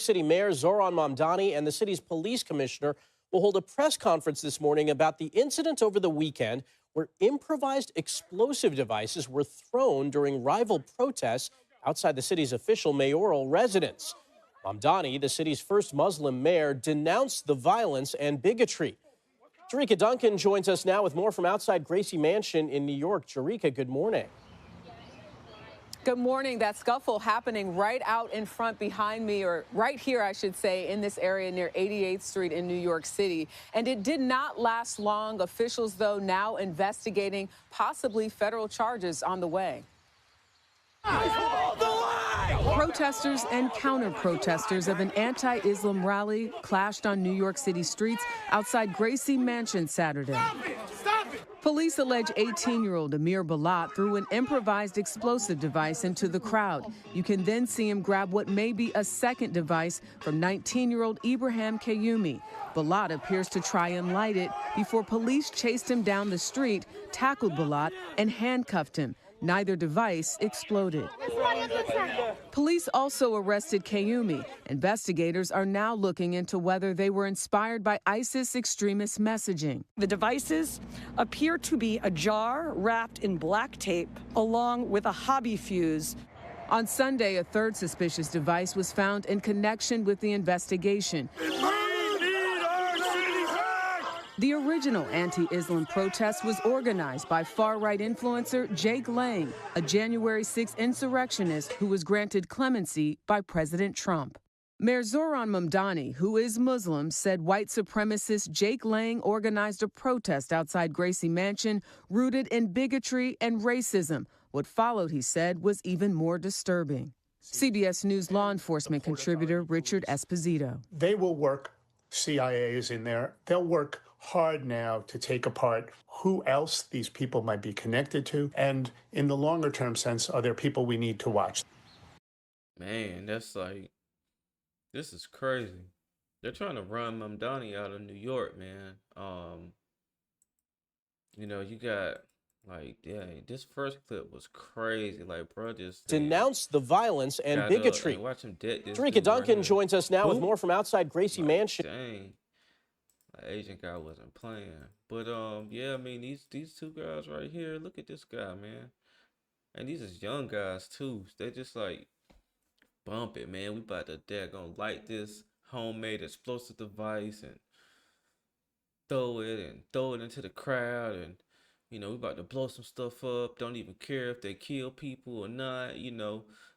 City Mayor Zoran Mamdani and the city's police commissioner will hold a press conference this morning about the incident over the weekend where improvised explosive devices were thrown during rival protests outside the city's official mayoral residence. Mamdani, the city's first Muslim mayor, denounced the violence and bigotry. Jerika Duncan joins us now with more from outside Gracie Mansion in New York. Jerika, good morning. Good morning. That scuffle happening right out in front behind me, or right here, I should say, in this area near 88th Street in New York City. And it did not last long. Officials, though, now investigating possibly federal charges on the way. Protesters and counter-protesters of an anti-Islam rally clashed on New York City streets outside Gracie Mansion Saturday. Police allege 18-year-old Amir Balat threw an improvised explosive device into the crowd. You can then see him grab what may be a second device from 19-year-old Ibrahim Kayumi. Balat appears to try and light it before police chased him down the street, tackled Balat, and handcuffed him. Neither device exploded. Police also arrested Kayumi. Investigators are now looking into whether they were inspired by ISIS extremist messaging. The devices appear to be a jar wrapped in black tape along with a hobby fuse. On Sunday, a third suspicious device was found in connection with the investigation. The original anti-Islam protest was organized by far-right influencer Jake Lang, a January 6 insurrectionist who was granted clemency by President Trump. Mayor Zoran Mamdani, who is Muslim, said white supremacist Jake Lang organized a protest outside Gracie Mansion rooted in bigotry and racism. What followed, he said, was even more disturbing. CBS News law enforcement contributor Richard Esposito. They will work, CIA is in there, they'll work hard now to take apart who else these people might be connected to, and in the longer term sense, are there people we need to watch? Man, that's like, this is crazy. They're trying to run Mamdani out of New York, man. You got like, yeah, this first clip was crazy. Like, bro, just Denounced the violence and bigotry. Watch him dead. Jerika Duncan joins us now with more from outside Gracie Mansion. Dang. Agent guy wasn't playing, but yeah, I mean these two guys right here. Look at this guy, man, and these is young guys too. They just like bump it, man. We about to gonna light this homemade explosive device and throw it into the crowd, and we about to blow some stuff up. Don't even care if they kill people or not.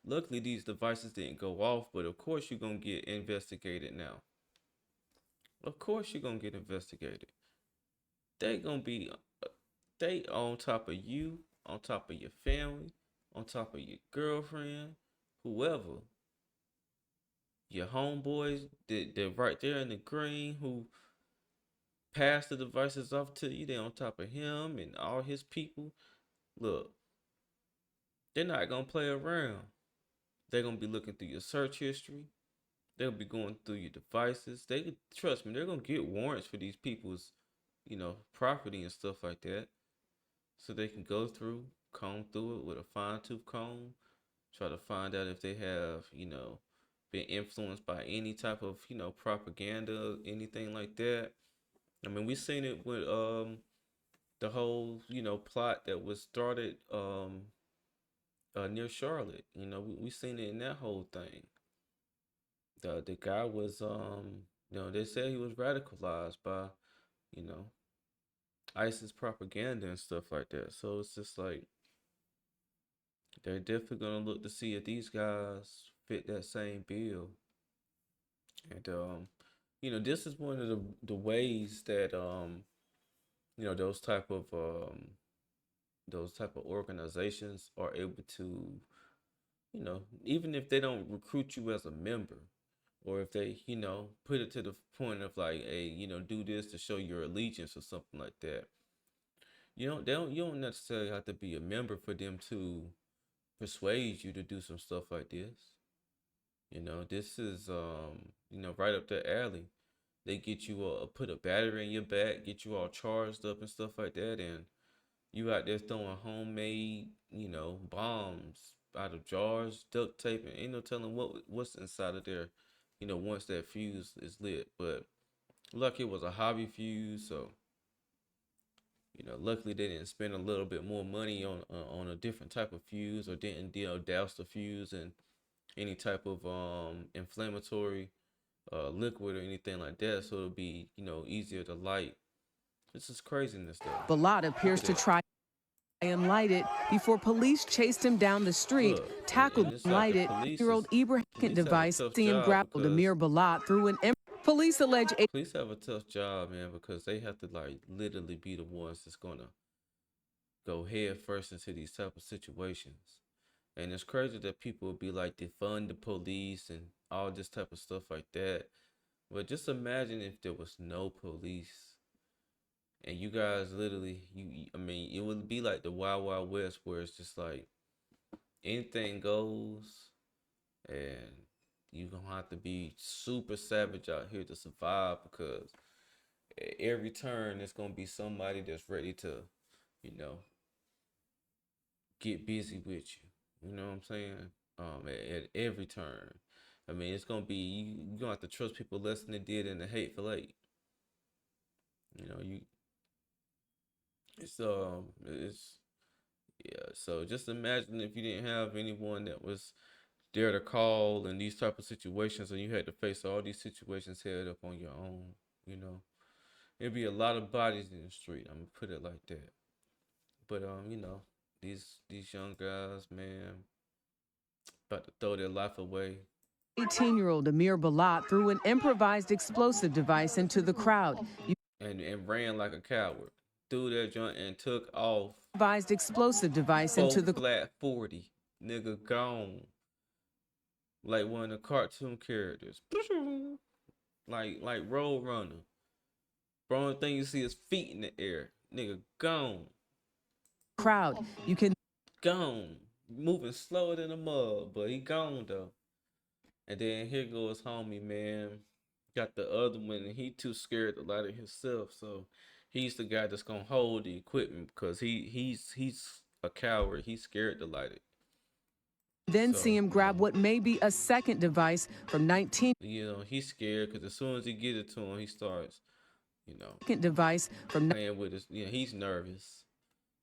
Luckily these devices didn't go off, but of course you're gonna get investigated now. Of course you're going to get investigated. They on top of you, on top of your family, on top of your girlfriend, whoever. Your homeboys, they're right there in the green who passed the devices off to you. They're on top of him and all his people. Look, they're not going to play around. They're going to be looking through your search history. They'll be going through your devices. Trust me, they're gonna get warrants for these people's, property and stuff like that. So they can go through, comb through it with a fine-tooth comb, try to find out if they have, been influenced by any type of, propaganda, anything like that. I mean, we seen it with the whole, plot that was started near Charlotte. We seen it in that whole thing. The guy was, they said he was radicalized by, ISIS propaganda and stuff like that. So it's just like, they're definitely going to look to see if these guys fit that same bill. And, this is one of the ways that, those type of organizations are able to, even if they don't recruit you as a member, or if they, put it to the point of like, hey, do this to show your allegiance or something like that. You don't necessarily have to be a member for them to persuade you to do some stuff like this. This is, right up their alley. They get you put a battery in your back, get you all charged up and stuff like that, and you out there throwing homemade, bombs out of jars, duct tape, and ain't no telling what's inside of there. once that fuse is lit. But lucky it was a hobby fuse, so luckily they didn't spend a little bit more money on a different type of fuse, or didn't douse the fuse in any type of inflammatory liquid or anything like that, so it'll be easier to light. This is craziness though. Balad Look appears at to that. try and light it before police chased him down the street, Look, and tackled it's and like the lighted. Year-old Ibrahim police have a device, tough see him job grappled because Amir Balat through an police allege police have a tough job, man, because they have to like literally be the ones that's gonna go head first into these type of situations. And it's crazy that people would be like defund the police and all this type of stuff like that. But just imagine if there was no police and you guys literally, I mean, it would be like the Wild Wild West where it's just like anything goes, and you're gonna have to be super savage out here to survive, because at every turn there's gonna be somebody that's ready to, you know, get busy with you. You know what I'm saying? At every turn. I mean, it's gonna be you gonna have to trust people less than they did in the Hateful Eight. You know, it's yeah. So just imagine if you didn't have anyone that was there to call in these type of situations, and you had to face all these situations head up on your own. You know, it'd be a lot of bodies in the street. I'm gonna put it like that. But these young guys, man, about to throw their life away. 18-year-old Amir Balat threw an improvised explosive device into the crowd. And ran like a coward. Threw that joint and took off. Improvised explosive device Full into the flat 40. Nigga gone. Like one of the cartoon characters. Like Road Runner. Bro, only thing you see is feet in the air. Nigga gone. crowd. You can Gone. Moving slower than a mug, but he gone though. And then here goes homie, man. Got the other one, and he too scared to light it himself. So he's the guy that's gonna hold the equipment, because he's a coward. He's scared to light it. then So, see him grab what may be a second device from 19 he's scared, because as soon as he get it to him, he starts, second device from playing with his. He's nervous.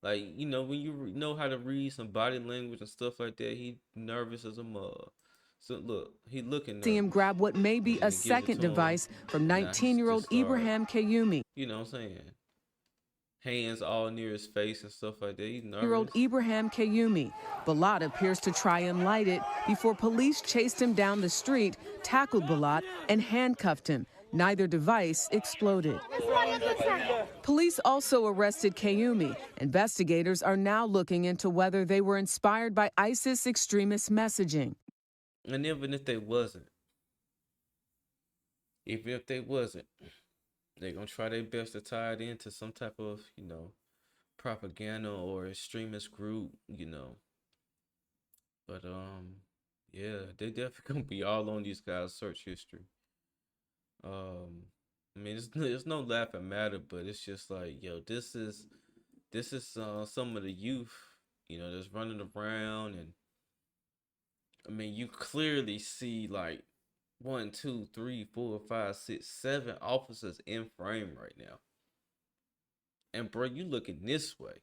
Like when you know how to read some body language and stuff like that, he nervous as a mug. So look, he looking nervous. see him grab what may be And a then he give it second to him, device from and now he's 19-year-old just start, Ibrahim Kayumi. You know what I'm saying? Hands all near his face and stuff like that. He's nervous. Year-old Ibrahim Kayumi. Balad appears to try and light it before police chased him down the street, tackled Balad, and handcuffed him. Neither device exploded. Police also arrested Kayumi. Investigators are now looking into whether they were inspired by ISIS extremist messaging. And even if they wasn't, they're gonna try their best to tie it into some type of, propaganda or extremist group, But yeah, they definitely gonna be all on these guys' search history. I mean, it's no laughing matter, but it's just like, yo, this is some of the youth, that's running around. And I mean, you clearly see like 1, 2, 3, 4, 5, 6, 7 officers in frame right now. And bro, you looking this way.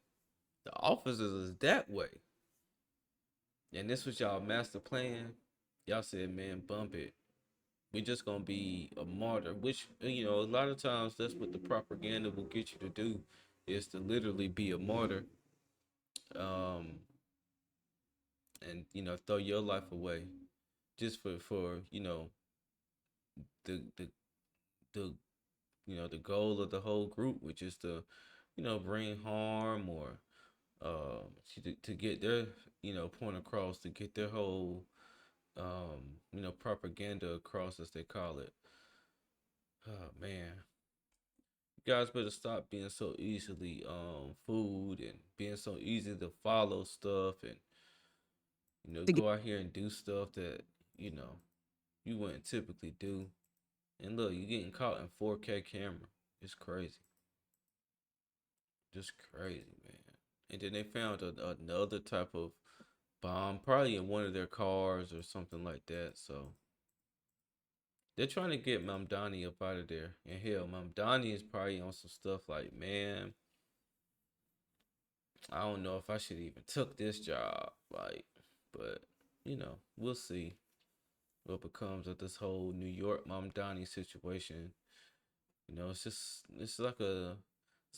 The officers is that way. And this was y'all master plan. Y'all said, man, bump it. We just gonna be a martyr. Which, a lot of times that's what the propaganda will get you to do, is to literally be a martyr. And throw your life away just for the the the goal of the whole group, which is to bring harm, or to get their point across, to get their whole propaganda across, as they call it. Oh man, you guys better stop being so easily fooled, and being so easy to follow stuff, and go out here and do stuff that you wouldn't typically do. And look, you getting caught in 4K camera. It's crazy. Just crazy, man. And then they found another type of bomb, probably in one of their cars or something like that. So They're trying to get Mamdani up out of there. And hell, Mamdani is probably on some stuff like, man, I don't know if I should even took this job. Like, but we'll see what becomes of this whole New York Mamdani situation. It's like a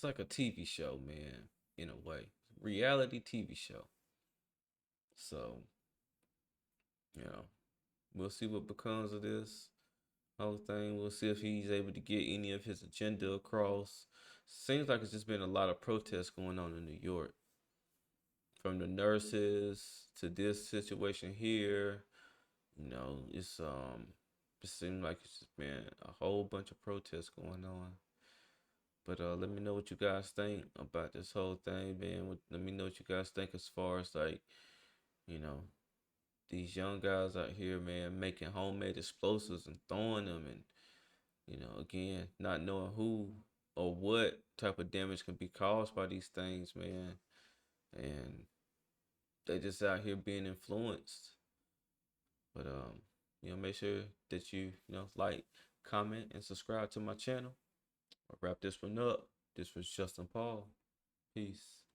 TV show, man, in a way. Reality TV show. So, you know, we'll see what becomes of this whole thing. We'll see if he's able to get any of his agenda across. Seems like it's just been a lot of protests going on in New York. From the nurses to this situation here. It seems like it's just been a whole bunch of protests going on. But let me know what you guys think about this whole thing, man. Let me know what you guys think as far as like, you know, these young guys out here, man, making homemade explosives and throwing them, and again, not knowing who or what type of damage can be caused by these things, man. And they just out here being influenced. But make sure that you like, comment, and subscribe to my channel. I'll wrap this one up. This was Justin Paul. Peace.